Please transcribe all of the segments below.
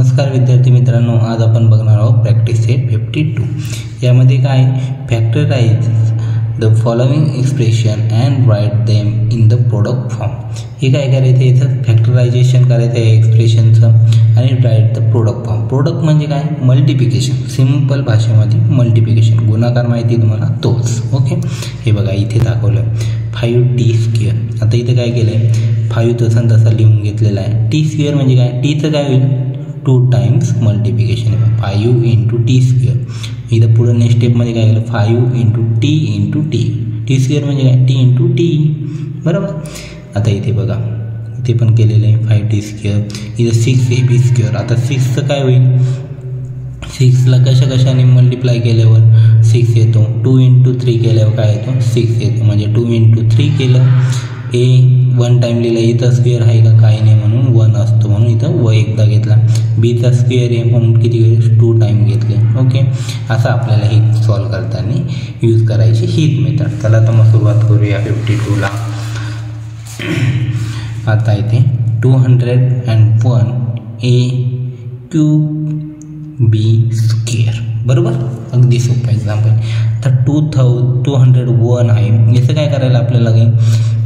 नमस्कार विद्यार्थी मित्रांनो, आज आपण बघणार आहोत प्रॅक्टिस सेट 52। यामध्ये काय factorise the following expression and write them in the product form. हे काय करायचं, याचं फॅक्टरायझेशन करायचं आहे एक्सप्रेशनचं आणि write the product form. Product म्हणजे काय, मल्टिप्लिकेशन, सिंपल भाषेमध्ये मल्टिप्लिकेशन, गुणाकार माहिती तुम्हाला तोच। ओके, हे बघा इथे दाखवलं 5t²। आता इथे काय केलं आहे, 5 तसा लिहून घेतलेला आहे। t² म्हणजे काय, टीचं काय होईल 2 टाइम्स मल्टिप्लिकेशन आहे 5 × t²। इथं पुढे नेक्स्ट स्टेपमध्ये काय केलं 5 × t × t। t² म्हणजे काय t × t, बरोबर। आता इथे बघा इथे पण केलेलं आहे 5t²। इथं 6ab²। आता 6चं काय होईल, 6ला कशाने मल्टिप्लाय केल्यावर 6 येतो, 2 × 3 केल्यावर काय येतो 6 येतो, म्हणजे 2 × 3 केलं। ए 1 टाइम लिहिलं, इथं स्क्वेअर आहे का काही नाही म्हणून 1 असतो, म्हणून इथं एकदा घेतला। बीचा स्क्वेअर आहे म्हणून किती 2 टाइम घेतले। ओके, असं आपल्याला हे सॉल्व करताना यूज करायची हीच मेथड। चला तर मग सुरुवात करूया 52ला। आता इथे 201 a³b², बरोबर, अगदी सोपं एक्झाम्पल। तर 201 आहे, याचं काय करायला आपल्याला काही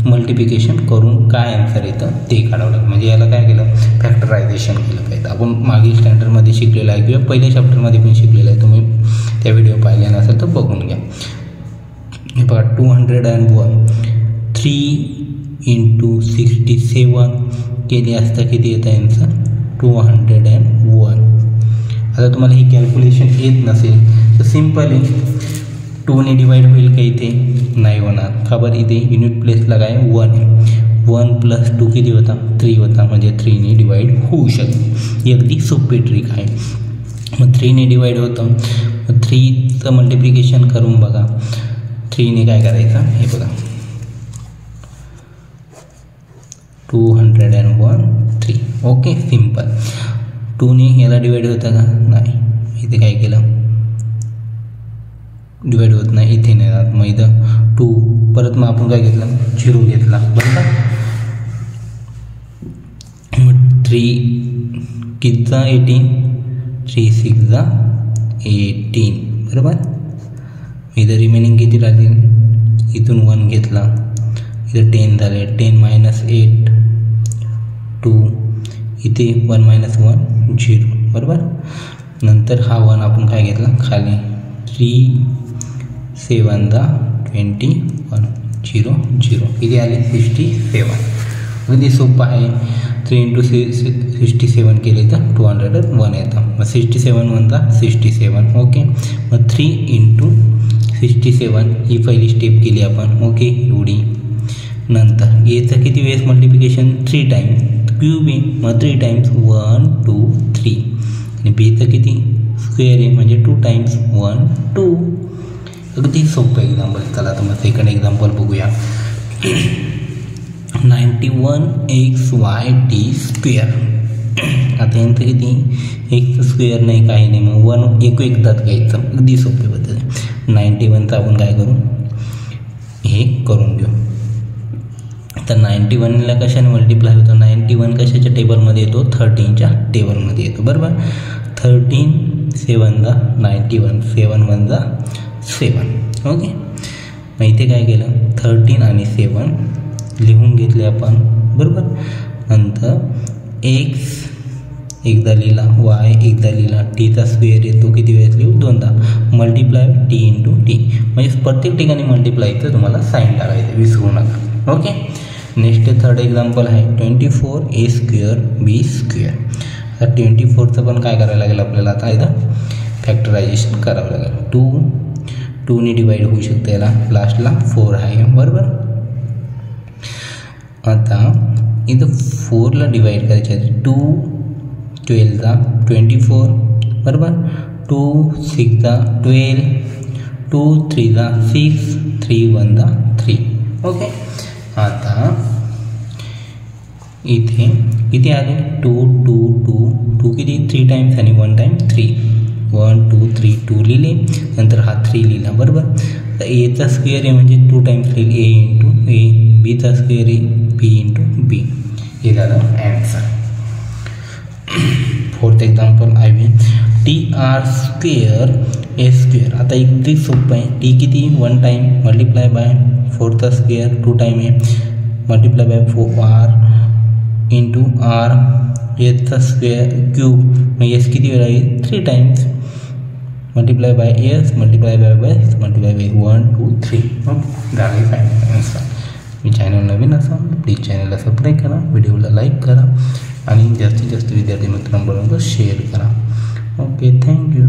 मल्टिप्लिकेशन करून काय आन्सर येतं ते काढावं लागतं, म्हणजे याला काय केलं फॅक्टरायझेशन केलं पाहिजे। आपण मागील स्टँडर्डमध्ये शिकलेलं आहे किंवा पहिल्या चॅप्टरमध्ये पण शिकलेलं आहे, तुम्ही त्या व्हिडिओ पाहिले नसेल तर बघून घ्या। हे बघा 201 3 × 67 केले असता किती येतं यांचं 201। आता तुम्हाला ही कॅल्क्युलेशन येत नसेल तर सिम्पल आहे, 2ने डिवाइड होईल का, इथे नाही होणार, खबर इथे युनिट प्लेसला काय 1 आहे। 1 + 2 किती होता 3 होता, म्हणजे 3ने डिवाइड होऊ शकते। ही अगदी सोपी ट्रिक आहे। मग 3ने डिवाइड होतं, मग 3चं मल्टिप्लिकेशन करून बघा, 3ने काय करायचं, हे बघा 201 3। Okay, simple. 2ने याला डिवाइड होतं का नाही, इथे काय केलं डिवाइड होत नाही, इथे नाही राहत, मग इथं 2 परत मग आपण काय घेतलं 0 घेतला, बरोबर। मग 3 कितीचा 18, 3 × 6 = 18, बरोबर। इथं रिमेनिंग किती राहतील, इथून 1 घेतला, इथं 10 झाले, 10 - 8 2, इथे 1 - 1 0, बरोबर। नंतर हा 1 आपण काय घेतला खाली, 3 × 7 = 21 0 0, किती आले 67। अगदी सोपं आहे। 3 × 67 केले तर 201 येतं, मग 67 = 67। ओके, मग 3 × 67 ही पहिली स्टेप केली आपण। ओके, एवढी। नंतर एचं किती वेळेस मल्टिप्लिकेशन 3 टाइम्स, क्यूब आहे मग 3 टाइम्स 1 2 3, आणि बीचं किती स्क्वेअर आहे म्हणजे 2 टाइम्स 1 2। अगदी सोपं एक्झाम्पल। चला तर मग सेकंड एक्झाम्पल बघूया। 91xyt²। आता यांचं किती x स्क्वेअर नाही काही नाही, मग 1 एकदाच घ्यायचं, अगदी सोपी पद्धत आहे। 91चं आपण काय करू, हे करून घेऊ। तर 91ला कशाने मल्टिप्लाय होतं, 91 कशाच्या टेबलमध्ये येतो 13च्या टेबलमध्ये येतो, बरोबर। 13 × 7 = 91, 7 × 1 = 7। ओके, मग इथे काय केलं 13 आणि 7 लिहून घेतले आपण, बरोबर। नंतर x एकदा लिहिला, y एकदा लिहिला, टीचा स्क्वेअर येतो किती वेळेस लिहू 2दा, मल्टिप्लाय t × t, म्हणजे प्रत्येक ठिकाणी मल्टिप्लायचं तुम्हाला साईन टाकायचं, विसरू नका। ओके, नेक्स्ट थर्ड एक्झाम्पल आहे 24a²b²। आता 24चं पण काय करायला लागेल आपल्याला, आता इथं फॅक्टरायझेशन करावं लागेल। 2ने डिवाइड होऊ शकते, याला लास्टला 4 आहे, बरोबर। आता इथं 4ला डिवाइड करायचे आहे, 2 12 = 24, बरोबर। 2 6 = 12, 2 3 = 6, 3 1 = 3। ओके, आता इथे किती आले 2 2 2 2 किती 3 टाइम्स आणि 1 टाइम 3, 1 2 3 2 लिहिले, नंतर हा 3 लिहिला, बरोबर। तर एचा स्क्वेअर आहे म्हणजे 2 टाइम्स लिहिले a × a, बीचा स्क्वेअर आहे b × b, हे झालं answer. Fourth example I V T R square A square. आता अगदी सोपं आहे. टी किती 1 टाइम मल्टिप्लाय बाय 4चा स्क्वेअर 2 टाइम आहे मल्टिप्लाय बाय 4 इंटू आर एसचा स्क्वेअर क्यूब. एस किती वेळा आहे 3 times multiply by S multiply by multiply by 1 2 3. झाले फायनल आन्सर. मी चॅनल नवीन असाल प्लीज चॅनलला सबस्क्राईब करा, व्हिडिओला लाईक करा आणि जास्तीत जास्त विद्यार्थी मित्रांबरोबर शेअर करा. Okay, thank you.